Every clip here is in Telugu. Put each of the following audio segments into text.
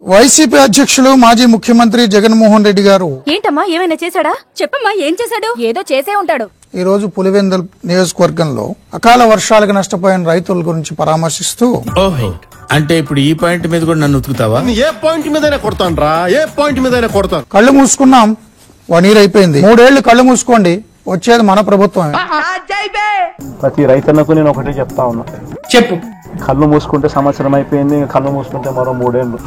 వైసీపీ అధ్యక్షులు మాజీ ముఖ్యమంత్రి జగన్మోహన్ రెడ్డి గారు ఏంటమ్మా ఏమైనా చేశాడా? చెప్పమ్మా ఏం చేశాడు? ఏదో చేసే ఉంటాడు. ఈ రోజు పులివెందుల నియోజకవర్గంలో అకాల వర్షాలకు నష్టపోయిన రైతుల గురించి పరామర్శిస్తూ అంటే ఇప్పుడు ఈ పాయింట్ మీద కూడా నన్ను ఉతుకుతావా? ఏ పాయింట్ మీదైనా కొడతాను రా, ఏ పాయింట్ మీదైనా కొడతాను. కళ్ళు మూసుకున్నాం, 1 year అయిపోయింది. 3 ఏళ్లు కళ్ళు మూసుకోండి, వచ్చేది మన ప్రభుత్వమే. ప్రతి రైతన్నకు నేను ఒకటే చెప్తా ఉన్నా, చెప్పు. కళ్ళు మూసుకుంటే సంవత్సరం అయిపోయింది, కళ్ళు మూసుకుంటే మరో 3 ఏళ్ళు.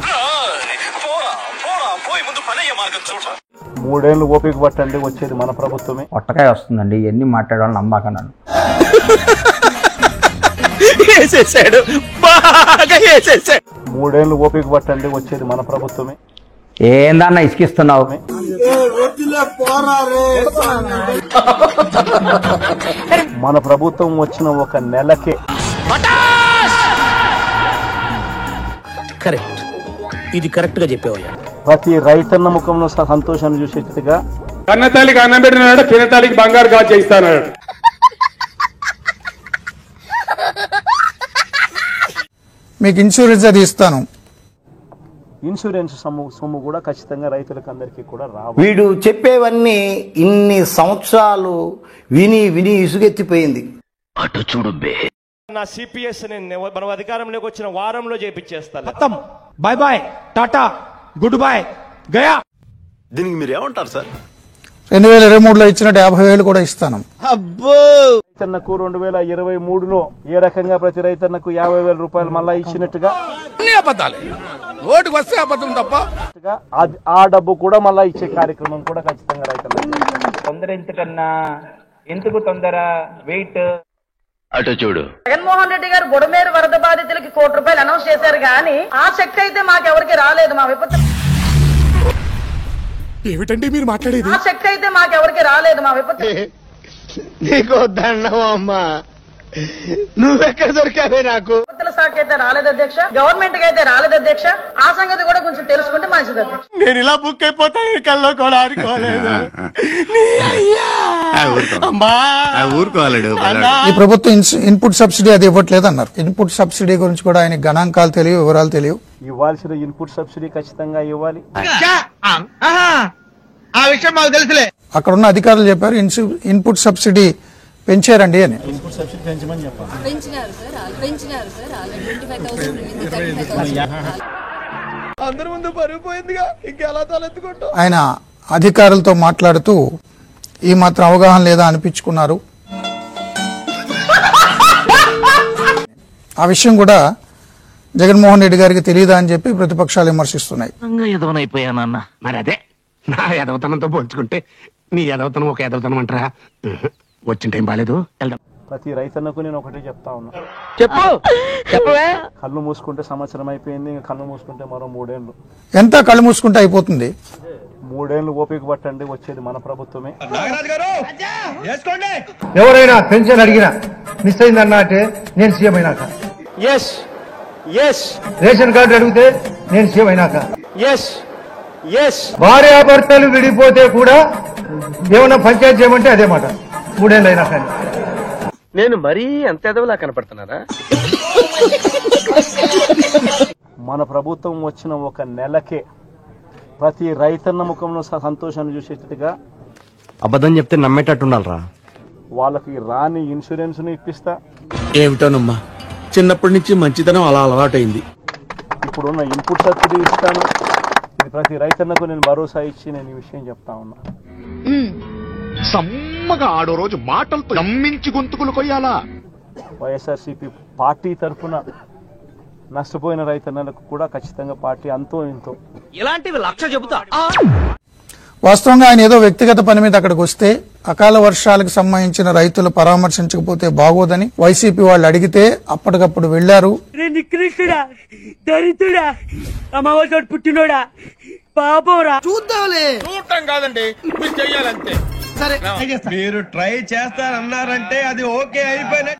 3 ఏళ్ళు ఓపిక పట్టండి, వచ్చేది మన ప్రభుత్వమే. ఒట్టకాయ వస్తుందండి, ఎన్ని మాట్లాడాలని నమ్మకన్నాను. 3 ఏళ్ళు ఓపిక పట్టండి, వచ్చేది మన ప్రభుత్వమే. ఏందన్నా ఇసుకిస్తున్నావు? మన ప్రభుత్వం వచ్చిన 1 నెలకే కరెక్ట్, ఇది కరెక్ట్ గా చెప్పేవయ్యా. ప్రతి రైతన్న ముఖంలో సంతోషాన్ని చూసేట్టుగా కన్నతల్లికి అన్నం పెట్టినాడు, చిన్నతల్లికి బంగారు గాజు చేయిస్తాడు. మీకు ఇన్సూరెన్స్ అది ఇస్తాను. ఇన్సూరెన్స్ సొమ్ము కూడా ఖచ్చితంగా రైతులకు అందరికీ కూడా రావాలి. వీడు చెప్పేవన్నీ ఇన్ని సంవత్సరాలు విని విని ఇసుగెత్తిపోయింది. అటు చూడు బే. నా సిపిఎస్ మనం అధికారంలోకి వచ్చిన వారంలో చేపించేస్తాను. మొత్తం bye bye, tata, good boy, గయా. దీనికి మీరు ఏమంటారు సార్? 2023లో ఇచ్చినట్టు 50,000 కూడా ఇస్తాను. రైతన్నకు 2023లో ఏ రకంగా ప్రతి రైతన్నకు 50,000 రూపాయలు మళ్ళా ఇచ్చినట్టుగా ఓటుకు వస్తే అబద్ధం తప్ప ఆ డబ్బు కూడా మళ్ళా ఇచ్చే కార్యక్రమం కూడా ఖచ్చితంగా రైతన్నకు. తొందర ఎందుకన్నా, ఎందుకు తొందర? వెయిట్. అటు చూడు. జగన్మోహన్ రెడ్డి గారు బుడమేరు వరద బాధితులకి ₹1 కోటి అనౌన్స్ చేశారు కానీ ఆ చెక్ అయితే మాకెవరికి రాలేదు. మా విపత్తు ఏమిటండి మీరు మాట్లాడేది? ఆ చెక్ అయితే మాకెవరికి రాలేదు. మా విపత్తు నీకు దండం అమ్మా, నువ్వెక్కడ దొరికావే నాకు? విపత్తుల శాఖ అయితే రాలేదు అధ్యక్ష, గవర్నమెంట్ కి అయితే రాలేదు అధ్యక్ష. ఆ సంగతి కూడా కొంచెం తెలుసుకుంటే మంచిది అధ్యక్ష. నేను ఇలా బుక్ అయిపోతాను, కల్లో కూడా ఆడుకోలేదు. ఊరుకోవాలడు. ఈ ప్రభుత్వం ఇన్పుట్ సబ్సిడీ అది ఇవ్వట్లేదు అన్నారు. ఇన్పుట్ సబ్సిడీ గురించి కూడా ఆయన గణాంకాలు తెలియవు, వివరాలు తెలియవు. ఇవ్వాల్సిన ఇన్పుట్ సబ్సిడీ ఖచ్చితంగా ఇవ్వాలి. ఆ విషయం మాకు తెలుసులే. అక్కడ ఉన్న అధికారులు చెప్పారు ఇన్పుట్ సబ్సిడీ పెంచారండి అని. ఇన్పుట్ సబ్సిడీ పెంచమని చెప్పాలి. అందరి ముందు పరిగిపోయిందిగా, ఇంకెలా తలెత్తుకుంటా? ఆయన అధికారులతో మాట్లాడుతూ ఈ మాత్రం అవగాహన లేదా అనిపించుకున్నారు. ఆ విషయం కూడా జగన్మోహన్ రెడ్డి గారికి తెలియదా అని చెప్పి ప్రతిపక్షాలు విమర్శిస్తున్నాయి. ఎదవనైపోయానన్న. మరి అదే నా ఎదవతనంతో పోల్చుకుంటే నీ ఎదవతనం ఒక ఎదవతనం అంటారా? వచ్చిన టైం బాలేదు. ప్రతి రైతన్నకు నేను ఒకటే చెప్తా ఉన్నా, చెప్పు. చెప్పవే. కళ్ళు మూసుకుంటే సంవత్సరం అయిపోయింది, కళ్ళు మూసుకుంటే మరో 3 ఏళ్ళు. ఎంత కళ్ళు మూసుకుంటే అయిపోతుంది? 3 ఏళ్ళు ఓపిక పట్టండి, వచ్చేది మన ప్రభుత్వమే. ఎవరైనా పెన్షన్ అడిగినా మిస్ అయిందన్నా అంటే నేను సీఎం అయినాక, రేషన్ కార్డు అడిగితే నేను సీఎం అయినాక, భార్యాభర్తలు విడిపోతే కూడా ఏమన్నా పంచాయతీ చేయమంటే అదే మాట 3 ఏళ్ళు అయినా కానీ. నేను మరీ అంత ఎదవలా కనపడుతున్నారా? మన ప్రభుత్వం వచ్చిన 1 నెలకే ప్రతి రైతన్న ముఖంలో సంతోషాన్ని చూసేట్టుగా అబద్ధం చెప్తే నమ్మేటట్టుండాలరా. వాళ్ళకి రాని ఇన్సూరెన్స్ ను ఇప్పిస్తా. ఏమిటోనమ్మా, చిన్నప్పటి నుంచి మంచితనం అలా అలవాటైంది. ఇప్పుడున్న ఇన్పుట్ సబ్సిడీ ఇస్తాను. ఇది ప్రతి రైతన్నకు నేను భరోసా ఇచ్చి నేను ఈ విషయం చెప్తా ఉన్నా. సమ్మగా ఆడో రోజు మాటలతో నమ్మించి గొంతుకులు కొయ్యాలా? వైఎస్ఆర్సీపీ పార్టీ తరఫున నష్టపోయిన రైతన్నలకు కూడా ఖచ్చితంగా పార్టీ అంతో ఇంతో ఇలాంటివి 1,00,000 చెబుతా. వాస్తవంగా ఆయన ఏదో వ్యక్తిగత పని మీద అక్కడికి వస్తే అకాల వర్షాలకు సంబంధించిన రైతులు పరామర్శించకపోతే బాగోదని వైసీపీ వాళ్ళు అడిగితే అప్పటికప్పుడు వెళ్లారు. నికృష్టుడా, దరిద్రుడా, అమ్మవారి పుట్టినోడా, పాపంరా. చూద్దాంలే. చూడటం కాదండి, మీరు చెయ్యాలంతే. సరే, మీరు ట్రై చేస్తారన్నారంటే అది ఓకే అయిపోయిన